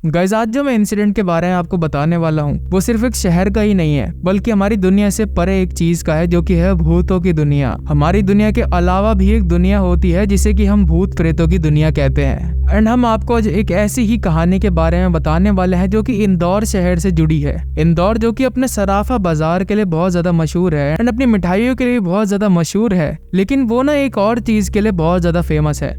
Guys, आज जो मैं इंसिडेंट के बारे में आपको बताने वाला हूँ वो सिर्फ एक शहर का ही नहीं है, बल्कि हमारी दुनिया से परे एक चीज का है, जो कि है भूतों की दुनिया। हमारी दुनिया के अलावा भी एक दुनिया होती है जिसे कि हम भूत प्रेतों की दुनिया कहते हैं। एंड हम आपको आज एक ऐसी ही कहानी के बारे में बताने वाले हैं जो कि इंदौर शहर से जुड़ी है। इंदौर जो कि अपने सराफा बाजार के लिए बहुत ज्यादा मशहूर है एंड अपनी मिठाइयों के लिए बहुत ज्यादा मशहूर है, लेकिन वो ना एक और चीज के लिए बहुत ज्यादा फेमस है,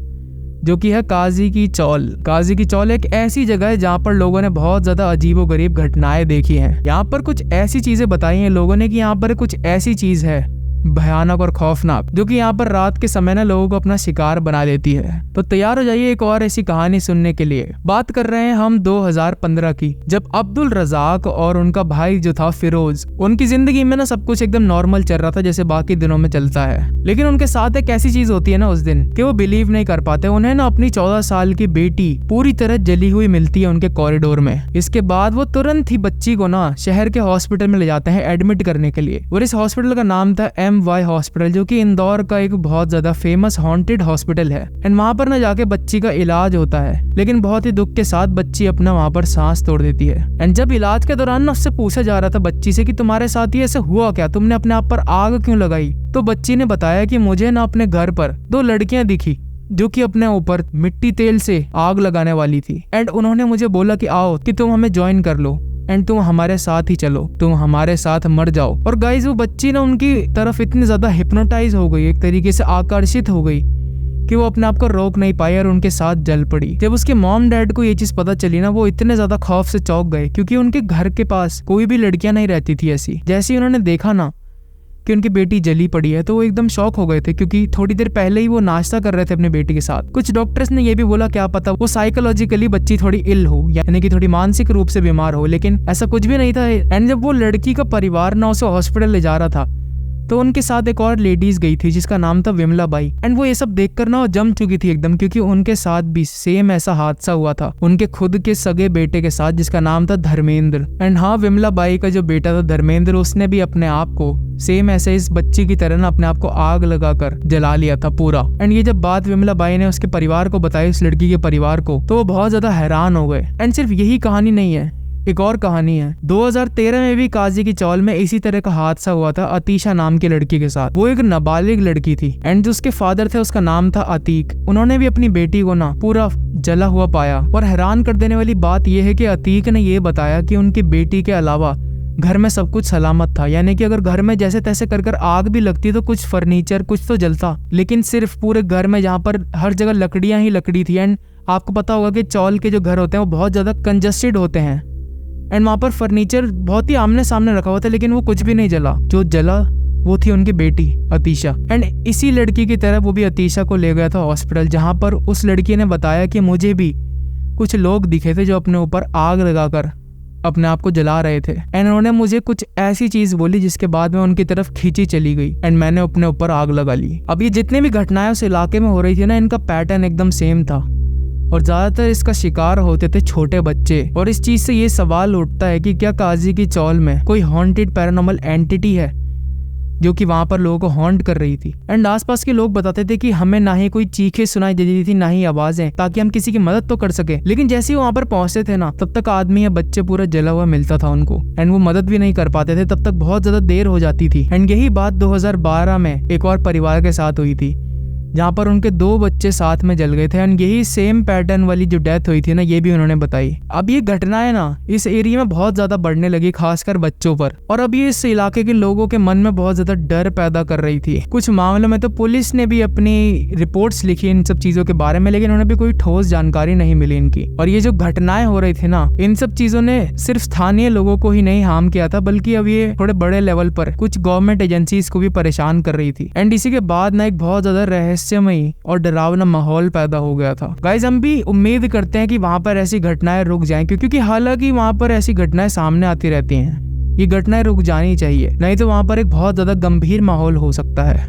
जो कि है काजी की चौल। काजी की चौल एक ऐसी जगह है जहाँ पर लोगों ने बहुत ज्यादा अजीबोगरीब घटनाएं देखी हैं। यहाँ पर कुछ ऐसी चीजें बताई हैं लोगों ने कि यहाँ पर कुछ ऐसी चीज है भयानक और खौफनाक, जो कि यहाँ पर रात के समय ना लोगों को अपना शिकार बना देती है। तो तैयार हो जाइए एक और ऐसी कहानी सुनने के लिए। बात कर रहे हैं हम 2015 की, जब अब्दुल रजाक और उनका भाई जो था फिरोज, उनकी जिंदगी में ना सब कुछ एकदम नॉर्मल चल रहा था जैसे बाकी दिनों में चलता है। लेकिन उनके साथ एक ऐसी चीज होती है ना उस दिन कि वो बिलीव नहीं कर पाते। उन्हें ना अपनी 14 साल की बेटी पूरी तरह जली हुई मिलती है उनके कॉरिडोर में। इसके बाद वो तुरंत ही बच्ची को ना शहर के हॉस्पिटल में ले जाते हैं एडमिट करने के लिए। और इस हॉस्पिटल का नाम था MY हॉस्पिटल, जो कि इंदौर का एक बहुत ज्यादा फेमस हॉन्टेड हॉस्पिटल है। एंड वहां पर ना जाके बच्ची का इलाज होता है, लेकिन बहुत ही दुख के साथ बच्ची अपना वहां पर सांस तोड़ देती है। एंड जब इलाज के दौरान ना उससे पूछा जा रहा था बच्ची से कि तुम्हारे साथ ही ऐसे हुआ क्या, तुमने अपने आप पर आग क्यों लगाई, तो बच्ची ने बताया कि मुझे ना अपने घर पर 2 लड़कियां दिखी जो कि अपने ऊपर मिट्टी तेल से आग लगाने वाली थी। एंड उन्होंने मुझे बोला कि आओ कि तुम हमें ज्वाइन कर लो एंड तुम हमारे साथ ही चलो, तुम हमारे साथ मर जाओ। और गाइस, वो बच्ची ना उनकी तरफ इतनी ज्यादा हिप्नोटाइज हो गई, एक तरीके से आकर्षित हो गई कि वो अपने आप को रोक नहीं पाई और उनके साथ जल पड़ी। जब उसके मॉम डैड को ये चीज पता चली ना, वो इतने ज्यादा खौफ से चौंक गए, क्योंकि उनके घर के पास कोई भी लड़कियां नहीं रहती थी ऐसी। जैसे ही उन्होंने देखा ना कि उनकी बेटी जली पड़ी है, तो वो एकदम शॉक हो गए थे, क्योंकि थोड़ी देर पहले ही वो नाश्ता कर रहे थे अपनी बेटी के साथ। कुछ डॉक्टर्स ने ये भी बोला क्या पता वो साइकोलॉजिकली बच्ची थोड़ी इल हो, यानी कि थोड़ी मानसिक रूप से बीमार हो, लेकिन ऐसा कुछ भी नहीं था। एंड जब वो लड़की का परिवार ना उसे हॉस्पिटल ले जा रहा था, तो उनके साथ एक और लेडीज गई थी जिसका नाम था विमला बाई। एंड वो ये सब देखकर ना जम चुकी थी एकदम, क्योंकि उनके साथ भी सेम ऐसा हादसा हुआ था उनके खुद के सगे बेटे के साथ, जिसका नाम था धर्मेंद्र। एंड हाँ, विमला बाई का जो बेटा था धर्मेंद्र, उसने भी अपने आप को सेम ऐसे इस बच्ची की तरह ना अपने आप को आग लगाकर जला लिया था पूरा। एंड ये जब बात विमला बाई ने उसके परिवार को बताई, उस लड़की के परिवार को, तो वो बहुत ज्यादा हैरान हो गए। एंड सिर्फ यही कहानी नहीं है, एक और कहानी है। 2013 में भी काजी की चौल में इसी तरह का हादसा हुआ था अतीशा नाम की लड़की के साथ। वो एक नाबालिग लड़की थी एंड जो उसके फादर थे उसका नाम था अतीक। उन्होंने भी अपनी बेटी को ना पूरा जला हुआ पाया। और हैरान कर देने वाली बात यह है कि अतीक ने ये बताया कि उनकी बेटी के अलावा घर में सब कुछ सलामत था, यानी कि अगर घर में जैसे तैसे कर आग भी लगती तो कुछ फर्नीचर कुछ तो जलता, लेकिन सिर्फ पूरे घर में जहाँ पर हर जगह लकड़ियां ही लकड़ी थी। एंड आपको पता होगा कि चौल के जो घर होते हैं वो बहुत ज्यादा कंजस्टेड होते हैं, एंड वहाँ पर फर्नीचर बहुत ही आमने सामने रखा हुआ था, लेकिन वो कुछ भी नहीं जला। जो जला वो थी उनकी बेटी अतीशा। एंड इसी लड़की की तरह वो भी अतीशा को ले गया था हॉस्पिटल, जहाँ पर उस लड़की ने बताया कि मुझे भी कुछ लोग दिखे थे जो अपने ऊपर आग लगाकर अपने आप को जला रहे थे। एंड उन्होंने मुझे कुछ ऐसी चीज बोली जिसके बाद में उनकी तरफ खींची चली गई एंड मैंने अपने ऊपर आग लगा ली। अब ये जितने भी घटनाएं उस इलाके में हो रही थी ना, इनका पैटर्न एकदम सेम था और ज्यादातर इसका शिकार होते थे छोटे बच्चे। और इस चीज से ये सवाल उठता है कि क्या काजी की चौल में कोई हॉन्टेड पैरानॉर्मल एंटिटी है जो कि वहां पर लोगों को हॉन्ट कर रही थी। एंड आसपास के लोग बताते थे कि हमें ना ही कोई चीखें सुनाई देती थी, ना ही आवाजें, ताकि हम किसी की मदद तो कर सके। लेकिन जैसे ही वहां पर पहुंचते थे ना, तब तक आदमी या बच्चे पूरा जला हुआ मिलता था उनको, एंड वो मदद भी नहीं कर पाते थे, तब तक बहुत ज्यादा देर हो जाती थी। एंड यही बात 2012 में एक और परिवार के साथ हुई थी, जहाँ पर उनके 2 बच्चे साथ में जल गए थे। एंड यही सेम पैटर्न वाली जो डेथ हुई थी ना, ये भी उन्होंने बताई। अब ये घटनाएं ना इस एरिया में बहुत ज्यादा बढ़ने लगी, खासकर बच्चों पर, और अब ये इस इलाके के लोगों के मन में बहुत ज्यादा डर पैदा कर रही थी। कुछ मामलों में तो पुलिस ने भी अपनी रिपोर्ट्स लिखी इन सब चीजों के बारे में, लेकिन उन्हें भी कोई ठोस जानकारी नहीं मिली इनकी। और ये जो घटनाएं हो रही थी ना, इन सब चीजों ने सिर्फ स्थानीय लोगों को ही नहीं हार्म किया था, बल्कि अब ये थोड़े बड़े लेवल पर कुछ गवर्नमेंट एजेंसीज को भी परेशान कर रही थी। एंड इसी के बाद ना एक बहुत ज्यादा रहस्यमयी और डरावना माहौल पैदा हो गया था। गाइस, हम भी उम्मीद करते हैं कि वहां पर ऐसी घटनाएं रुक जाएं, क्योंकि हालांकि वहां पर ऐसी घटनाएं सामने आती रहती हैं, ये घटनाएं रुक जानी चाहिए, नहीं तो वहां पर एक बहुत ज्यादा गंभीर माहौल हो सकता है।